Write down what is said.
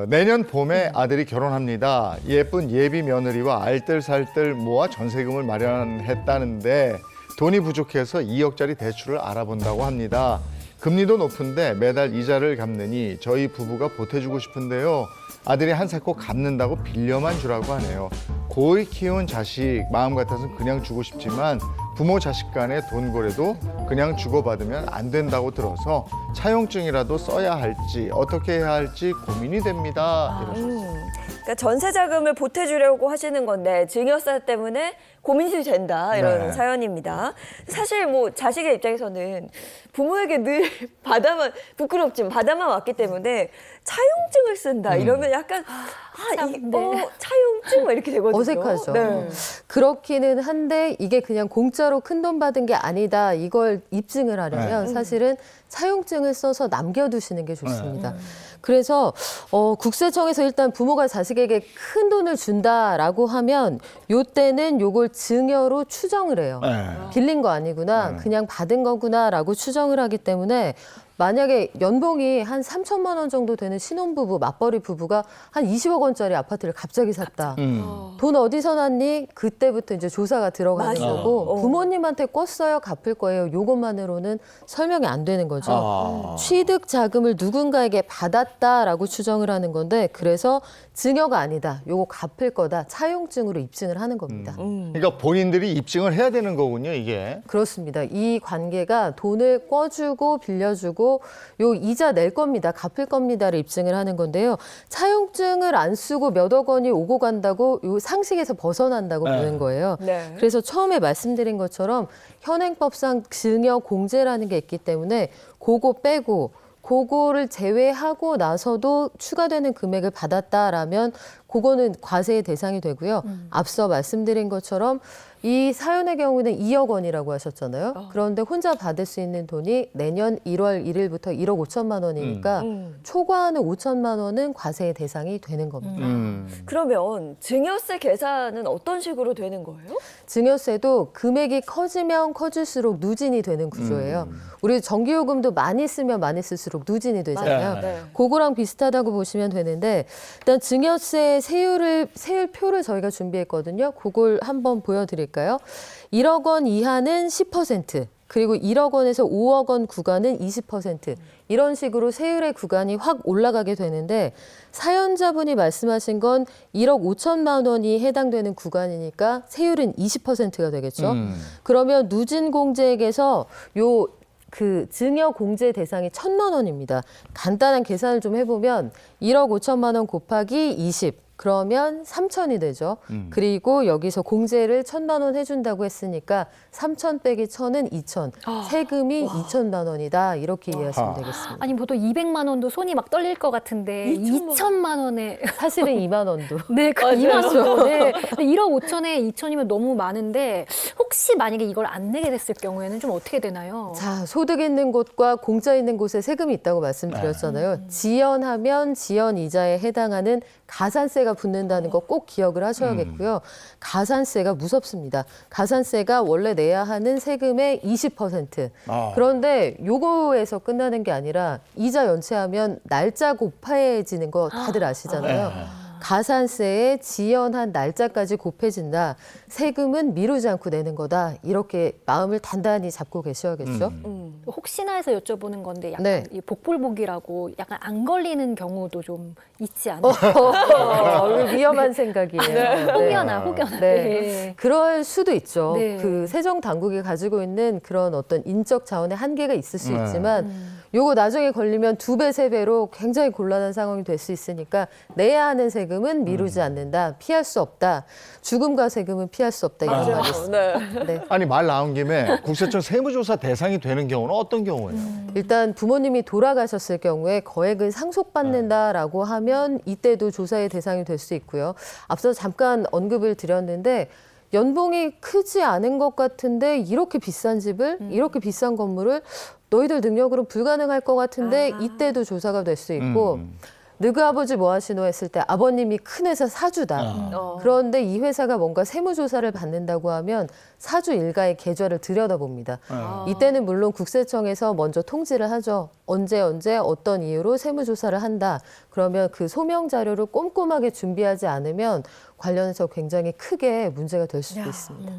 내년 봄에 아들이 결혼합니다. 예쁜 예비 며느리와 알뜰살뜰 모아 전세금을 마련했다는데 돈이 부족해서 2억짜리 대출을 알아본다고 합니다. 금리도 높은데 매달 이자를 갚느니 저희 부부가 보태주고 싶은데요. 아들이 한살 꼭 갚는다고 빌려만 주라고 하네요. 고이 키운 자식 마음 같아서 그냥 주고 싶지만 부모 자식 간의 돈거래도 그냥 주고받으면 안 된다고 들어서 차용증이라도 써야 할지 어떻게 해야 할지 고민이 됩니다. 이러셨어요. 그러니까 전세 자금을 보태주려고 하시는 건데 증여세 때문에 고민이 된다 이런 네. 사연입니다. 사실 뭐 자식의 입장에서는 부모에게 늘 받아만 부끄럽지만 받아만 왔기 때문에 차용증을 쓴다 이러면 약간 차용증 막 이렇게 되거든요. 어색하죠. 네. 그렇기는 한데 이게 그냥 공짜로 큰돈 받은 게 아니다. 이걸 입증을 하려면 사실은 차용증을 써서 남겨두시는 게 좋습니다. 그래서 국세청에서 일단 부모가 자식에게 큰 돈을 준다라고 하면 요때는 요걸 증여로 추정을 해요. 빌린 거 아니구나, 그냥 받은 거구나라고 추정을 하기 때문에 만약에 연봉이 한 3천만 원 정도 되는 신혼부부, 맞벌이 부부가 한 20억 원짜리 아파트를 갑자기 샀다. 돈 어디서 났니? 그때부터 이제 조사가 들어가는 맞아요. 거고 부모님한테 꿨어요, 갚을 거예요. 요것만으로는 설명이 안 되는 거죠. 취득 자금을 누군가에게 받았다라고 추정을 하는 건데 그래서 증여가 아니다. 요거 갚을 거다. 차용증으로 입증을 하는 겁니다. 그러니까 본인들이 입증을 해야 되는 거군요, 이게. 그렇습니다. 이 관계가 돈을 꿔주고 빌려주고 요 이자 낼 겁니다. 갚을 겁니다를 입증을 하는 건데요. 차용증을 안 쓰고 몇억 원이 오고 간다고 요 상식에서 벗어난다고 보는 거예요. 네. 그래서 처음에 말씀드린 것처럼 현행법상 증여 공제라는 게 있기 때문에 그거 빼고 그거를 제외하고 나서도 추가되는 금액을 받았다라면 그거는 과세의 대상이 되고요. 앞서 말씀드린 것처럼 이 사연의 경우는 2억 원이라고 하셨잖아요. 그런데 혼자 받을 수 있는 돈이 내년 1월 1일부터 1억 5천만 원이니까 초과하는 5천만 원은 과세의 대상이 되는 겁니다. 그러면 증여세 계산은 어떤 식으로 되는 거예요? 증여세도 금액이 커지면 커질수록 누진이 되는 구조예요. 우리 전기요금도 많이 쓰면 많이 쓸수록 누진이 되잖아요. 맞아요. 네. 그거랑 비슷하다고 보시면 되는데 일단 증여세 세율표를 저희가 준비했거든요. 그걸 한번 보여드릴까요? 1억 원 이하는 10%, 그리고 1억 원에서 5억 원 구간은 20%. 이런 식으로 세율의 구간이 확 올라가게 되는데 사연자분이 말씀하신 건 1억 5천만 원이 해당되는 구간이니까 세율은 20%가 되겠죠. 그러면 누진 공제액에서 그 증여 공제 대상이 1,000만 원입니다. 간단한 계산을 좀 해보면 1억 5천만 원 곱하기 20. 그러면 3천이 되죠. 그리고 여기서 공제를 1,000만 원 해준다고 했으니까 3천 빼기 1,000은 2천. 세금이 2천만 원이다. 이렇게 이해하시면 되겠습니다. 아니 보통 200만 원도 손이 막 떨릴 것 같은데 2천만 원에 사실은 2만 원도. 네, 2만 원. 네. 근데 1억 5천에 2천이면 너무 많은데 혹시 만약에 이걸 안 내게 됐을 경우에는 좀 어떻게 되나요? 자, 소득 있는 곳과 공짜 있는 곳에 세금이 있다고 말씀드렸잖아요. 지연하면 지연 이자에 해당하는 가산세가 붙는다는 거 꼭 기억을 하셔야겠고요. 가산세가 무섭습니다. 가산세가 원래 내야 하는 세금의 20%. 그런데 요거에서 끝나는 게 아니라 이자 연체하면 날짜 곱해지는 거 다들 아시잖아요. 가산세에 지연한 날짜까지 곱해진다. 세금은 미루지 않고 내는 거다. 이렇게 마음을 단단히 잡고 계셔야겠죠. 혹시나 해서 여쭤보는 건데 약간 네. 이 복불복이라고 약간 안 걸리는 경우도 좀 있지 않나요? 위험한 생각이에요. 혹여나. 네. 네. 그럴 수도 있죠. 네. 그 세정 당국이 가지고 있는 그런 어떤 인적 자원의 한계가 있을 수 있지만 요거 나중에 걸리면 2배, 3배로 굉장히 곤란한 상황이 될 수 있으니까 내야 하는 세금은 미루지 않는다. 피할 수 없다. 죽음과 세금은 피할 수 없다. 이런 말이 있습니다. 네. 아니 말 나온 김에 국세청 세무조사 대상이 되는 경우는 어떤 경우예요? 일단 부모님이 돌아가셨을 경우에 거액을 상속받는다라고 하면 이때도 조사의 대상이 될 수 있고요. 앞서 잠깐 언급을 드렸는데 연봉이 크지 않은 것 같은데 이렇게 비싼 집을, 이렇게 비싼 건물을 너희들 능력으로 불가능할 것 같은데 이때도 조사가 될 수 있고 너희 아버지 뭐 하시노 했을 때 아버님이 큰 회사 사주다. 그런데 이 회사가 뭔가 세무조사를 받는다고 하면 사주 일가의 계좌를 들여다봅니다. 이때는 물론 국세청에서 먼저 통지를 하죠. 언제 어떤 이유로 세무조사를 한다. 그러면 그 소명 자료를 꼼꼼하게 준비하지 않으면 관련해서 굉장히 크게 문제가 될 수도 있습니다.